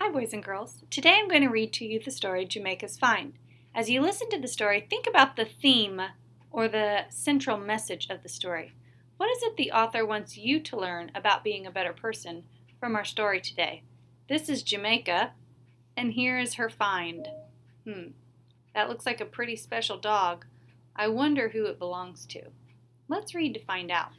Hi, boys and girls. Today I'm going to read to you the story Jamaica's Find. As you listen to the story, think about the theme or the central message of the story. What is it the author wants you to learn about being a better person from our story today? This is Jamaica, and here is her find. That looks like a pretty special dog. I wonder who it belongs to. Let's read to find out.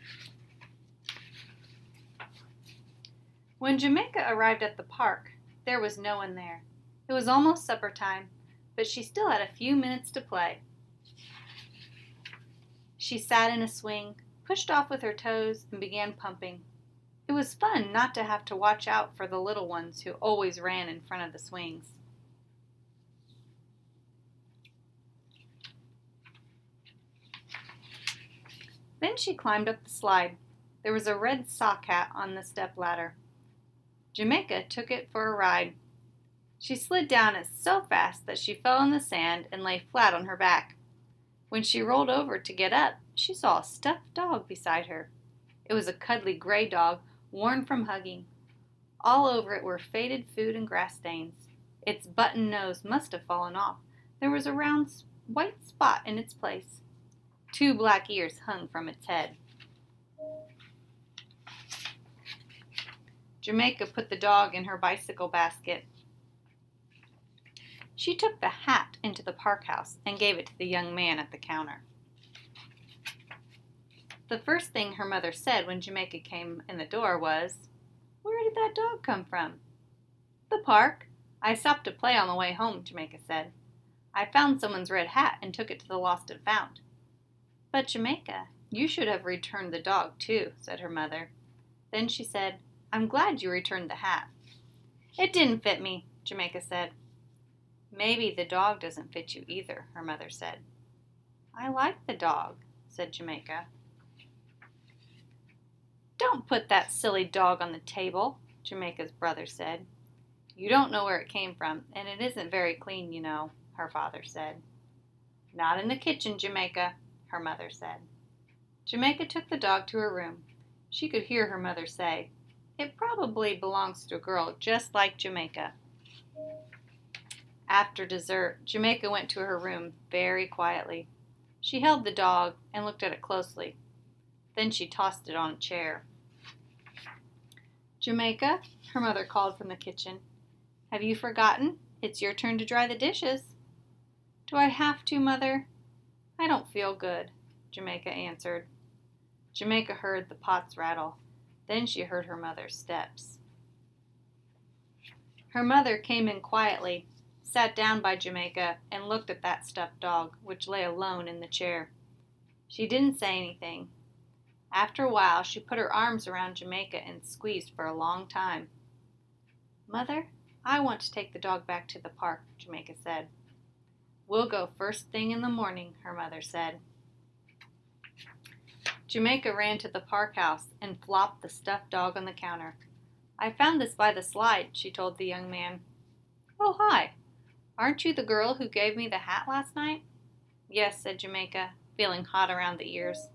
When Jamaica arrived at the park, there was no one there. It was almost supper time, but she still had a few minutes to play. She sat in a swing, pushed off with her toes, and began pumping. It was fun not to have to watch out for the little ones who always ran in front of the swings. Then she climbed up the slide. There was a red sock hat on the step ladder. Jamaica took it for a ride. She slid down it so fast that she fell in the sand and lay flat on her back. When she rolled over to get up, she saw a stuffed dog beside her. It was a cuddly gray dog, worn from hugging. All over it were faded food and grass stains. Its button nose must have fallen off. There was a round white spot in its place. 2 black ears hung from its head. Jamaica put the dog in her bicycle basket. She took the hat into the park house and gave it to the young man at the counter. The first thing her mother said when Jamaica came in the door was, "Where did that dog come from?" "The park. I stopped to play on the way home," Jamaica said. "I found someone's red hat and took it to the lost and found." "But Jamaica, you should have returned the dog too," said her mother. Then she said, "I'm glad you returned the hat." "It didn't fit me," Jamaica said. "Maybe the dog doesn't fit you either," her mother said. "I like the dog," said Jamaica. "Don't put that silly dog on the table," Jamaica's brother said. "You don't know where it came from, and it isn't very clean, you know," her father said. "Not in the kitchen, Jamaica," her mother said. Jamaica took the dog to her room. She could hear her mother say, "It probably belongs to a girl just like Jamaica." After dessert, Jamaica went to her room very quietly. She held the dog and looked at it closely. Then she tossed it on a chair. "Jamaica," her mother called from the kitchen, "have you forgotten? It's your turn to dry the dishes." "Do I have to, Mother?" "I don't feel good," Jamaica answered. Jamaica heard the pots rattle. Then she heard her mother's steps. Her mother came in quietly, sat down by Jamaica, and looked at that stuffed dog, which lay alone in the chair. She didn't say anything. After a while, she put her arms around Jamaica and squeezed for a long time. "Mother, I want to take the dog back to the park," Jamaica said. "We'll go first thing in the morning," her mother said. Jamaica ran to the park house and flopped the stuffed dog on the counter. "I found this by the slide," she told the young man. "Oh, hi. Aren't you the girl who gave me the hat last night?" "Yes," said Jamaica, feeling hot around the ears.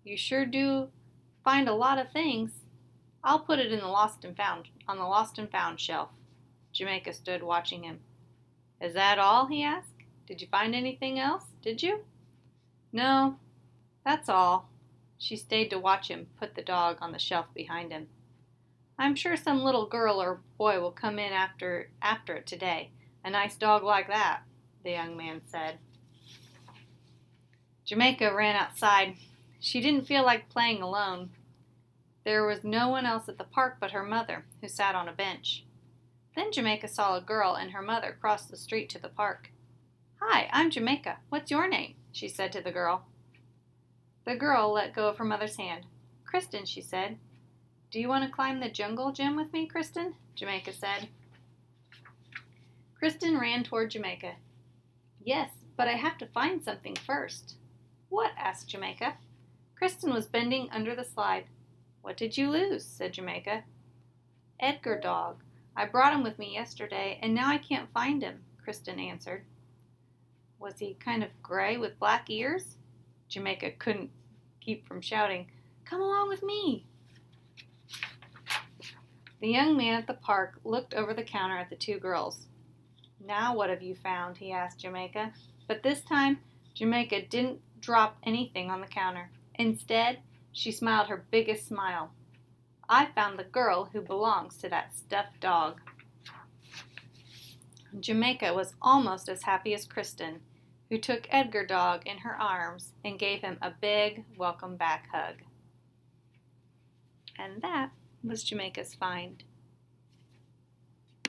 "You sure do find a lot of things. I'll put it in the lost and found on the lost and found shelf." Jamaica stood watching him. "Is that all?" he asked. "Did you find anything else? Did you?" "No, that's all." She stayed to watch him put the dog on the shelf behind him. "I'm sure some little girl or boy will come in after it today. A nice dog like that," the young man said. Jamaica ran outside. She didn't feel like playing alone. There was no one else at the park but her mother, who sat on a bench. Then Jamaica saw a girl and her mother cross the street to the park. "Hi, I'm Jamaica. What's your name?" she said to the girl. The girl let go of her mother's hand. "Kristen," she said. "Do you want to climb the jungle gym with me, Kristen?" Jamaica said. Kristen ran toward Jamaica. "Yes, but I have to find something first." "What?" asked Jamaica. Kristen was bending under the slide. "What did you lose?" said Jamaica. "Edgar dog. I brought him with me yesterday, and now I can't find him," Kristen answered. "Was he kind of gray with black ears?" Jamaica couldn't keep from shouting, "Come along with me!" The young man at the park looked over the counter at the two girls. "Now what have you found?" he asked Jamaica. But this time, Jamaica didn't drop anything on the counter. Instead, she smiled her biggest smile. "I found the girl who belongs to that stuffed dog." Jamaica was almost as happy as Kristen, who took Edgar Dog in her arms and gave him a big welcome back hug. And that was Jamaica's find.